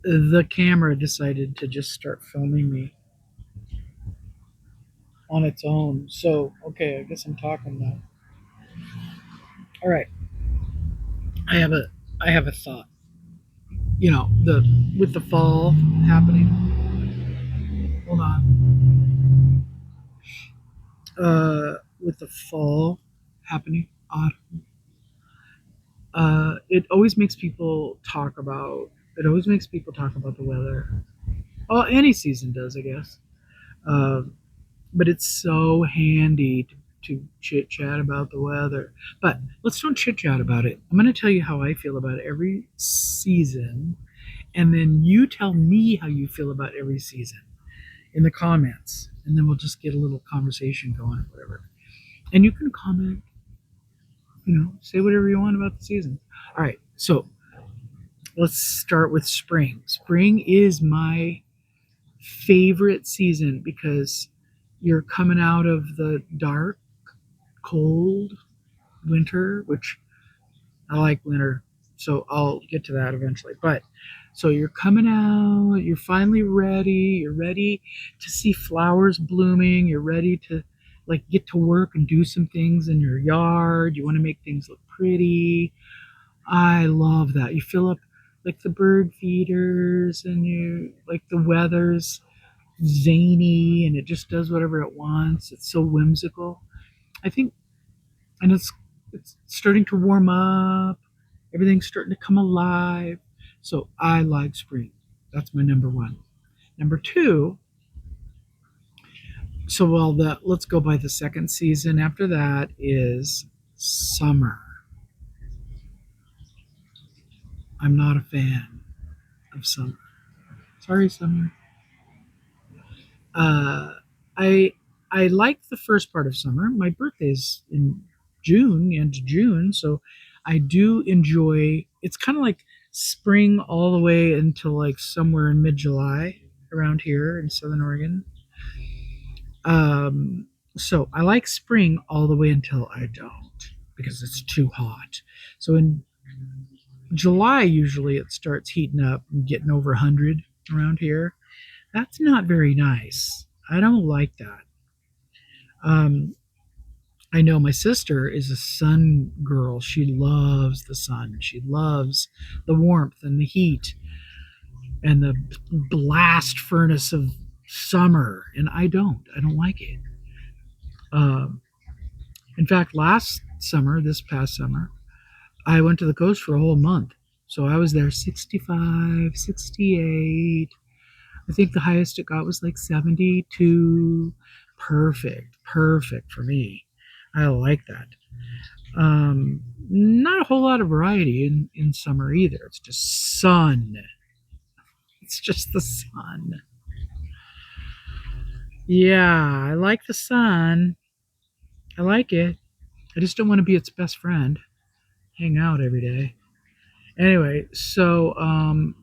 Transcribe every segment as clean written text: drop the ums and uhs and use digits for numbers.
the camera decided to just start filming me on its own. So, okay, I guess I'm talking now. All right, I have a I have a thought. You know, the with the fall happening. Hold on. With the fall happening, it always makes people talk about. It always makes people talk about the weather. Well, any season does, I guess. Uh, but it's so handy to chit chat about the weather. But let's don't chit chat about it. I'm going to tell you how I feel about every season, and then you tell me how you feel about every season in the comments, and then we'll just get a little conversation going, whatever. And you can comment, say whatever you want about the season. All right, so let's start with spring. Spring is my favorite season because you're coming out of the dark, cold winter, which I like winter, so I'll get to that eventually. But so you're coming out, you're finally ready, you're ready to see flowers blooming, you're ready to like get to work and do some things in your yard, you want to make things look pretty. I love that. You fill up like the bird feeders and you like the weather's zany and it just does whatever it wants. It's so whimsical. I think and it's starting to warm up. Everything's starting to come alive. So I like spring. That's my number one. Number two, so well the let's go by the second season after that is summer. I'm not a fan of summer. Sorry, summer. Uh, I I like the first part of summer. My birthday's in June, end of June, so I do enjoy. It's kind of like spring all the way until like somewhere in mid July around here in Southern Oregon. Um, so I like spring all the way until I don't because it's too hot. So in July, usually it starts heating up and getting over 100 around here. That's not very nice. I don't like that. Um, I know my sister is a sun girl. She loves the sun. She loves the warmth and the heat and the blast furnace of summer. And I don't. I don't like it. Um, in fact, last summer, this past summer, I went to the coast for a whole month. So I was there 65, 68. I think the highest it got was like 72. Perfect, perfect for me. I like that. Not a whole lot of variety in summer either. It's just sun. It's just the sun. Yeah, I like the sun. I like it. I just don't want to be its best friend. Hang out every day. Anyway, so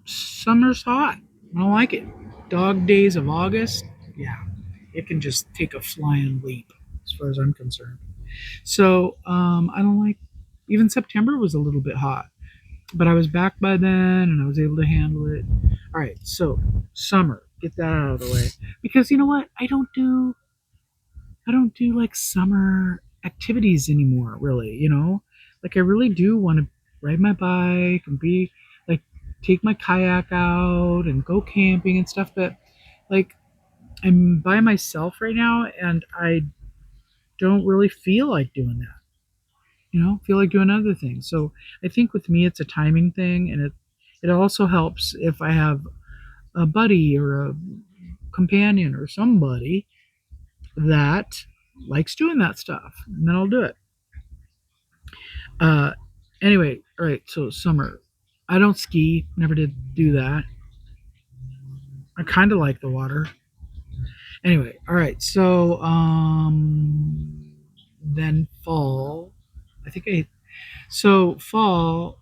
summer's hot. I don't like it. Dog days of August, yeah, it can just take a flying leap as far as I'm concerned. So I don't like. Even September was a little bit hot, but I was back by then and I was able to handle it. All right, so summer, get that out of the way because you know what? I don't do like summer activities anymore. Really, like I really do want to ride my bike and be like take my kayak out and go camping and stuff. But like I'm by myself right now and I don't really feel like doing that. Feel like doing other things. So I think with me, it's a timing thing, and it also helps if I have a buddy or a companion or somebody that likes doing that stuff, and then I'll do it. Uh, anyway, all right. So summer, I don't ski. Never did do that. I kind of like the water. Anyway, all right. So then fall. I think I So fall,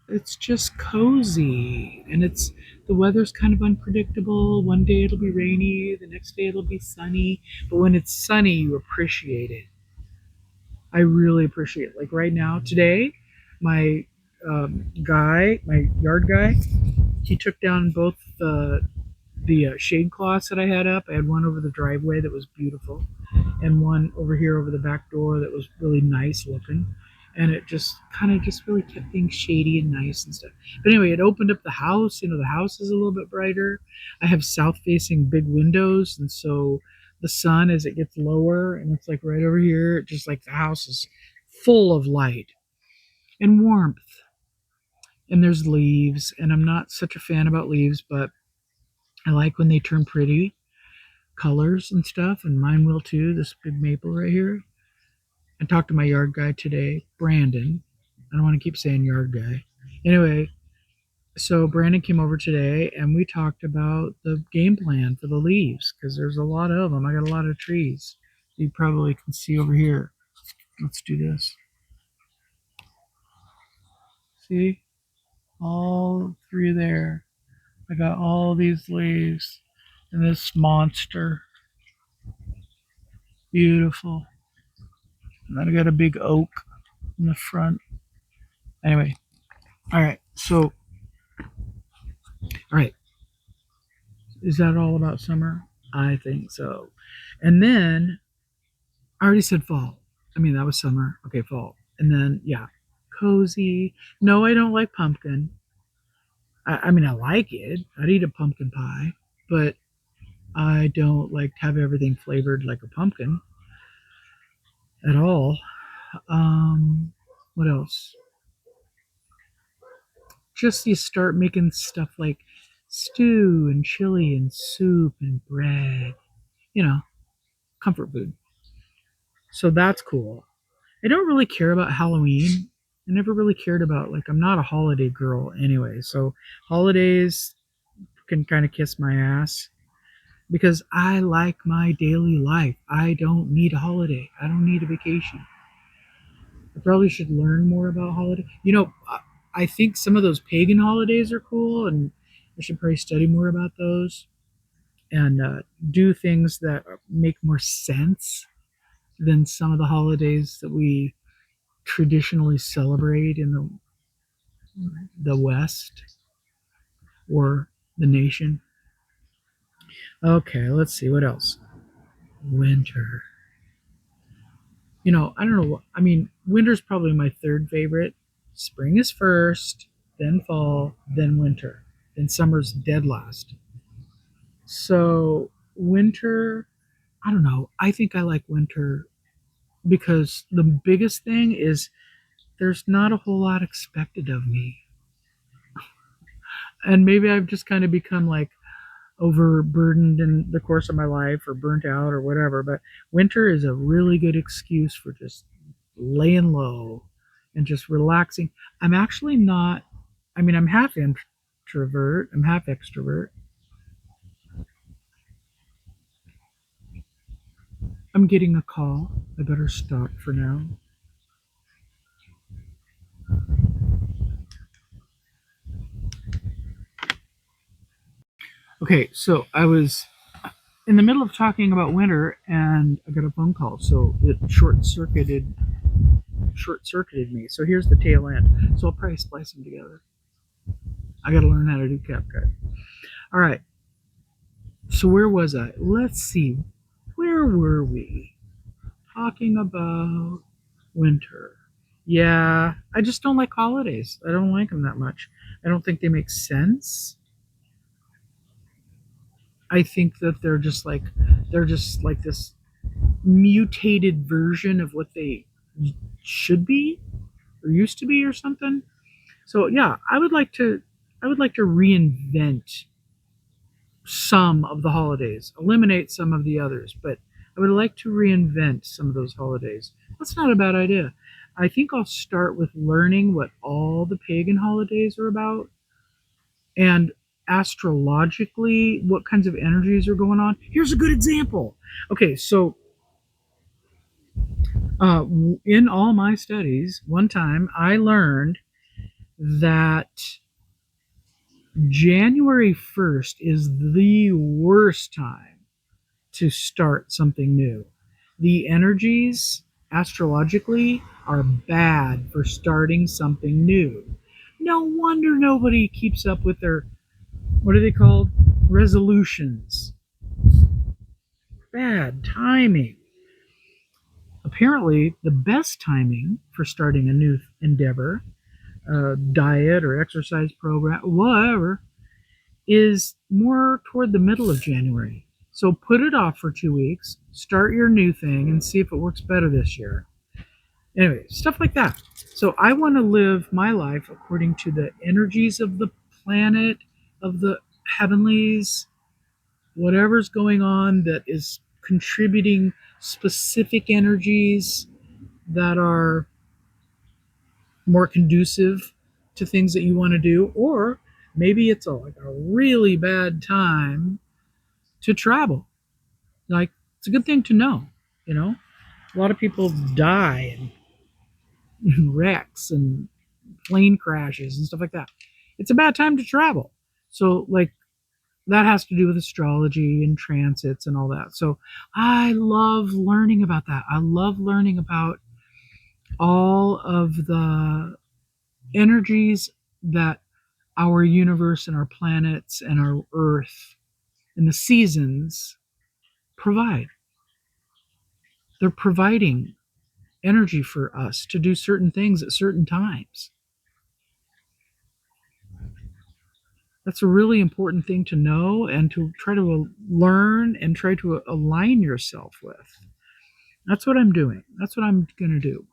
it's just cozy and the weather's kind of unpredictable. One day it'll be rainy, the next day it'll be sunny. But when it's sunny, you appreciate it. I really appreciate it. Like right now, today, my my yard guy, He took down both the shade cloths that I had up. I had one over the driveway that was beautiful, and one over here over the back door that was really nice looking. And it just kind of just really kept things shady and nice and stuff. But anyway, it opened up the house. The house is a little bit brighter. I have south facing big windows, and so the sun, as it gets lower and it's like right over here, it just like the house is full of light and warmth. And there's leaves, and I'm not such a fan about leaves, but I like when they turn pretty colors and stuff, and mine will too. This big maple right here. I talked to my yard guy today, Brandon. I don't want to keep saying yard guy. Anyway, so Brandon came over today and we talked about the game plan for the leaves because there's a lot of them. I got a lot of trees. You probably can see over here. Let's do this. See? All three there. I got all these leaves and this monster. Beautiful. And then I got a big oak in the front. Anyway, all right. So, all right. Is that all about summer? I think so. And then I already said fall. I mean, that was summer. Okay, fall. And then, yeah, cozy. No, I don't like pumpkin. I mean, I like it. I'd eat a pumpkin pie, but I don't like to have everything flavored like a pumpkin at all. What else? Just you start making stuff like stew and chili and soup and bread. You know, comfort food. So that's cool. I don't really care about Halloween. I never really cared about like I'm not a holiday girl anyway. So holidays can kind of kiss my ass because I like my daily life. I don't need a holiday. I don't need a vacation. I probably should learn more about holiday. I think some of those pagan holidays are cool, and I should probably study more about those and do things that make more sense than some of the holidays that we traditionally celebrate in the West or the nation. Okay, let's see what else. Winter. I don't know what I mean. Winter's probably my third favorite. Spring is first, then fall, then winter, then summer's dead last. So winter, I don't know. I think I like winter because the biggest thing is there's not a whole lot expected of me. And maybe I've just kind of become like overburdened in the course of my life or burnt out or whatever. But winter is a really good excuse for just laying low and just relaxing. I'm actually not, I mean, I'm half introvert, I'm half extrovert. I'm getting a call. I better stop for now. Okay, so I was in the middle of talking about winter and I got a phone call. So it short circuited me. So here's the tail end. So I'll probably splice them together. I got to learn how to do CapCut. All right. So where was I? Let's see. Where were we? Talking about winter. Yeah, I just don't like holidays. I don't like them that much. I don't think they make sense. I think that they're just like this mutated version of what they should be or used to be or something. So yeah, I would like to reinvent some of the holidays, eliminate some of the others, but I would like to reinvent some of those holidays. That's not a bad idea. I think I'll start with learning what all the pagan holidays are about and astrologically what kinds of energies are going on. Here's a good example. Okay, so in all my studies, one time I learned that January 1st is the worst time to start something new. The energies astrologically are bad for starting something new. No wonder nobody keeps up with their What are they called? Resolutions. Bad timing. Apparently, the best timing for starting a new endeavor, diet or exercise program, whatever, is more toward the middle of January. So put it off for 2 weeks, start your new thing, and see if it works better this year. Anyway, stuff like that. So I want to live my life according to the energies of the planet, of the heavenlies, whatever's going on that is contributing specific energies that are more conducive to things that you want to do, or maybe it's like a really bad time to travel. Like, it's a good thing to know, you know. A lot of people die in wrecks and plane crashes and stuff like that. It's a bad time to travel. So, like, that has to do with astrology and transits and all that. So, I love learning about that. I love learning about all of the energies that our universe and our planets and our earth and the seasons provide. They're providing energy for us to do certain things at certain times. That's a really important thing to know and to try to learn and try to align yourself with. That's what I'm doing. That's what I'm going to do.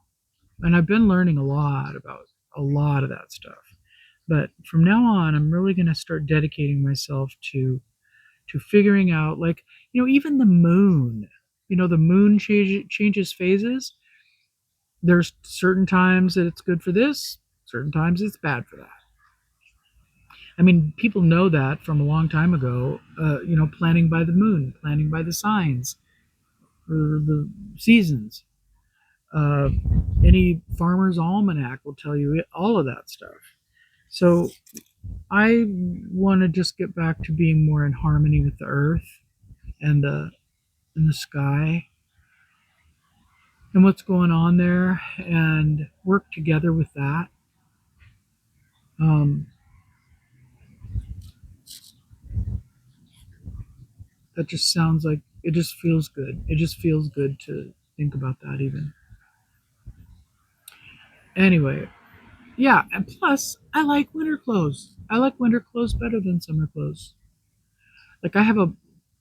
And I've been learning a lot about a lot of that stuff. But from now on, I'm really going to start dedicating myself to figuring out, like, even the moon. The moon changes phases. There's certain times that it's good for this, certain times it's bad for that. I mean, people know that from a long time ago. Planning by the moon, planning by the signs, or the seasons. Uh, any farmer's almanac will tell you all of that stuff. So I want to just get back to being more in harmony with the earth and the sky and what's going on there, and work together with that. Um, that just sounds like it just feels good. It just feels good to think about that, even. Anyway, yeah, and plus, I like winter clothes. I like winter clothes better than summer clothes. Like, I have a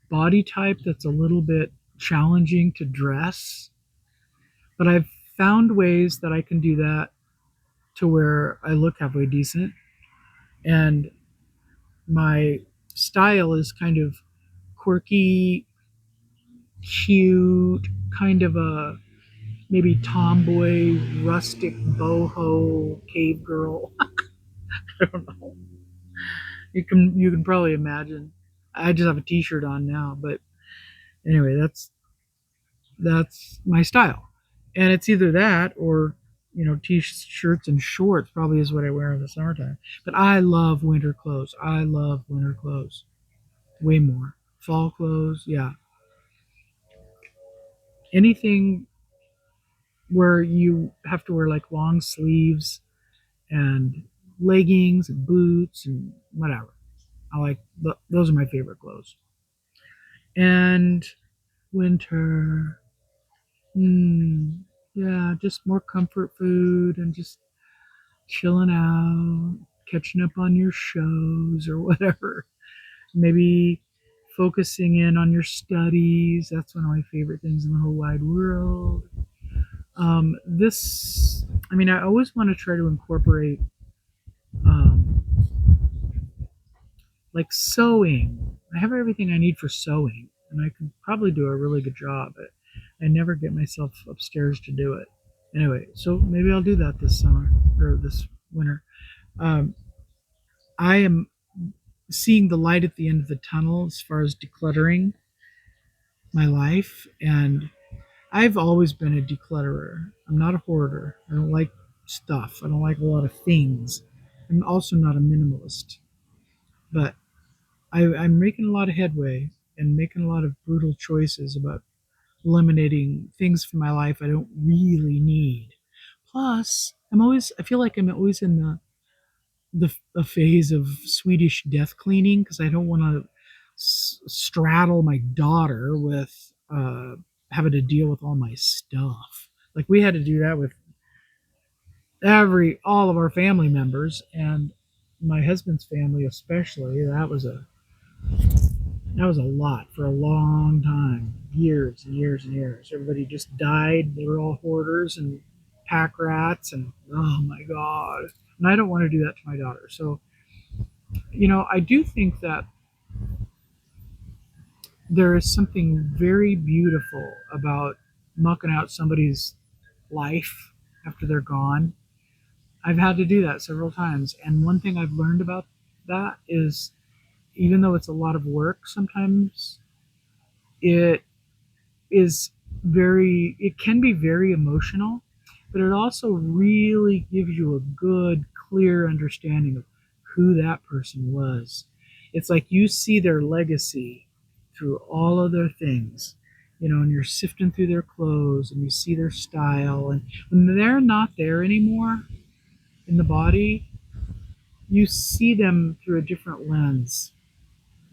body type that's a little bit challenging to dress, but I've found ways that I can do that to where I look halfway decent. And my style is kind of quirky, cute, kind of a maybe tomboy, rustic, boho, cave girl. I don't know. You can probably imagine. I just have a T-shirt on now, but anyway, that's my style, and it's either that or T-shirts and shorts probably is what I wear in the summertime. But I love winter clothes. I love winter clothes way more. Fall clothes, yeah, anything where you have to wear like long sleeves and leggings and boots and whatever. I like those are my favorite clothes. And winter, yeah, just more comfort food and just chilling out, catching up on your shows or whatever. Maybe focusing in on your studies. That's one of my favorite things in the whole wide world. I mean, I always want to try to incorporate um, like sewing. I have everything I need for sewing, and I could probably do a really good job, but I never get myself upstairs to do it. Anyway, so maybe I'll do that this summer or this winter. Um, I am seeing the light at the end of the tunnel as far as decluttering my life, and I've always been a declutterer. I'm not a hoarder. I don't like stuff. I don't like a lot of things. I'm also not a minimalist, but I'm making a lot of headway and making a lot of brutal choices about eliminating things from my life I don't really need. Plus, I feel like I'm always in a phase of Swedish death cleaning because I don't want to straddle my daughter with having to deal with all my stuff. Like we had to do that with every all of our family members and my husband's family especially. That was a lot for a long time, years and years and years. Everybody just died. They were all hoarders and pack rats, and oh my god. And I don't want to do that to my daughter. So I do think that there is something very beautiful about mucking out somebody's life after they're gone. I've had to do that several times. And one thing I've learned about that is even though it's a lot of work sometimes, it it can be very emotional, but it also really gives you a good, clear understanding of who that person was. It's like you see their legacy through all of their things, and you're sifting through their clothes and you see their style. And when they're not there anymore in the body, you see them through a different lens.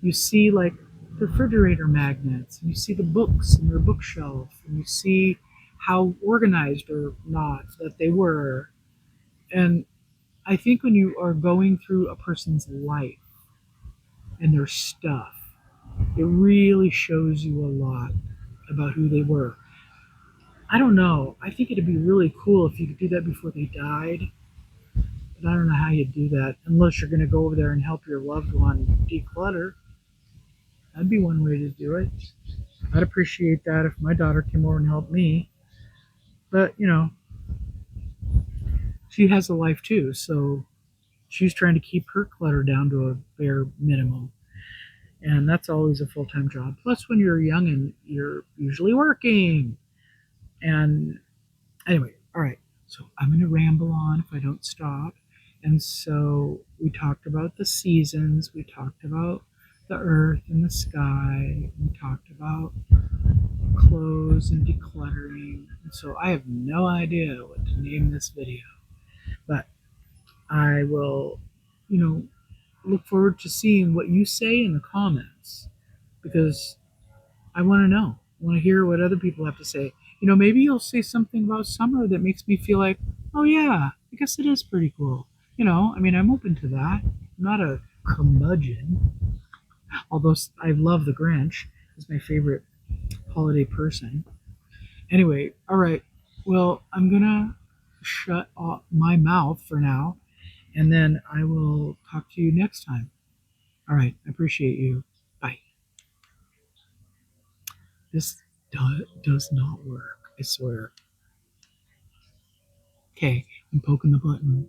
You see like refrigerator magnets, and you see the books in their bookshelf, and you see how organized or not that they were. And I think when you are going through a person's life and their stuff, it really shows you a lot about who they were. I don't know. I think it'd be really cool if you could do that before they died, but I don't know how you do that unless you're going to go over there and help your loved one declutter. That'd be one way to do it. I'd appreciate that if my daughter came over and helped me. But, she has a life too. So she's trying to keep her clutter down to a bare minimum. And that's always a full time job. Plus, when you're young and you're usually working. And anyway, all right. So I'm going to ramble on if I don't stop. And so we talked about the seasons, we talked about the earth and the sky, we talked about clothes and decluttering. And so I have no idea what to name this video, but I will, you know, look forward to seeing what you say in the comments because I want to know. I want to hear what other people have to say. Maybe you'll say something about summer that makes me feel like, oh yeah, I guess it is pretty cool. I mean, I'm open to that. I'm not a curmudgeon, although I love the Grinch. He's my favorite holiday person. Anyway, all right. Well, I'm gonna shut off my mouth for now, and then I will talk to you next time. All right. I appreciate you. Bye. This does not work. I swear. Okay, I'm poking the button.